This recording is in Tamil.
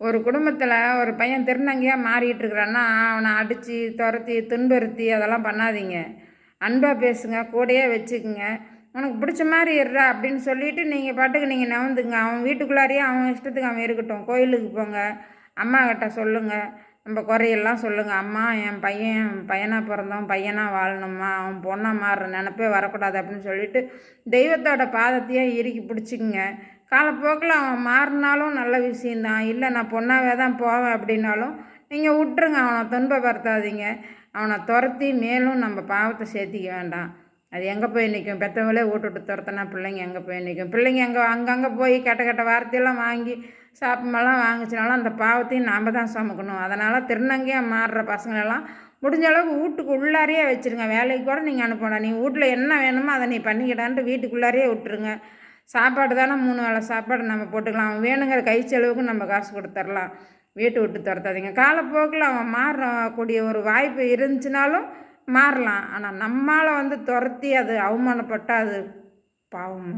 ஒரு குடும்பத்தில் ஒரு பையன் திருநங்கையாக மாறிட்டு இருக்கிறான்னா அவனை அடித்து துரத்தி துன்புறுத்தி அதெல்லாம் பண்ணாதீங்க. அன்பாக பேசுங்க, கூடயே வச்சுக்குங்க. உனக்கு பிடிச்ச மாதிரி இருறா அப்படின்னு சொல்லிவிட்டு நீங்கள் பாட்டுக்கு நீங்கள் நகர்ந்துங்க. அவன் வீட்டுக்குள்ளாரையே அவன் இஷ்டத்துக்கு அவன் இருக்கட்டும். கோயிலுக்கு போங்க, அம்மா கிட்ட சொல்லுங்கள், நம்ம குறையெல்லாம் சொல்லுங்கள். அம்மா, என் பையனாக பிறந்தவன் பையனாக வாழணும்மா, அவன் பொண்ணாக மாறுற நினப்பே வரக்கூடாது அப்படின்னு சொல்லிவிட்டு தெய்வத்தோட பாதத்தையே இறுக்கி பிடிச்சிக்குங்க. காலப்போக்கில் அவன் மாறினாலும் நல்ல விஷயந்தான். இல்லை நான் பொண்ணாகவே தான் போவேன் அப்படின்னாலும் நீங்கள் விட்டுருங்க. அவனை துன்பப்படுத்தாதீங்க. அவனை துரத்தி மேலும் நம்ம பாவத்தை சேர்த்திக்க வேண்டாம். அது எங்கே போய் நிற்கும்? பெற்றவங்களே விட்டுட்டு துரத்தினா பிள்ளைங்க எங்கே போய் நிற்கும்? பிள்ளைங்க அங்கங்கே போய் கெட்ட கெட்ட வார்த்தையெல்லாம் வாங்கி சாப்பிட்மெல்லாம் வாங்கிச்சினாலும் அந்த பாவத்தையும் நாம் தான் சுமக்கணும். அதனால் திருநங்கையாக மாறுற பசங்களெல்லாம் முடிஞ்ச அளவுக்கு வீட்டுக்கு உள்ளாரையே வச்சுருங்க. வேலைக்கு கூட நீங்கள் அனுப்பணும். நீ வீட்டில் என்ன வேணுமோ அதை நீ பண்ணிக்கிடான்ட்டு வீட்டுக்குள்ளாரையே விட்டுருங்க. சாப்பாடு தானே 3 வேளை சாப்பாடு நம்ம போட்டுக்கலாம். அவன் வேணுங்கிற கை செலவுக்கு நம்ம காசு கொடுத்துர்லாம். வீட்டை விட்டு துரத்தாதீங்க. காலப்போக்கில் அவன் மாறக்கூடிய ஒரு வாய்ப்பு இருந்துச்சுனாலும் மாறலாம். ஆனால் நம்மால் துரத்தி அது அவமானப்பட்டால் அது பாவம்.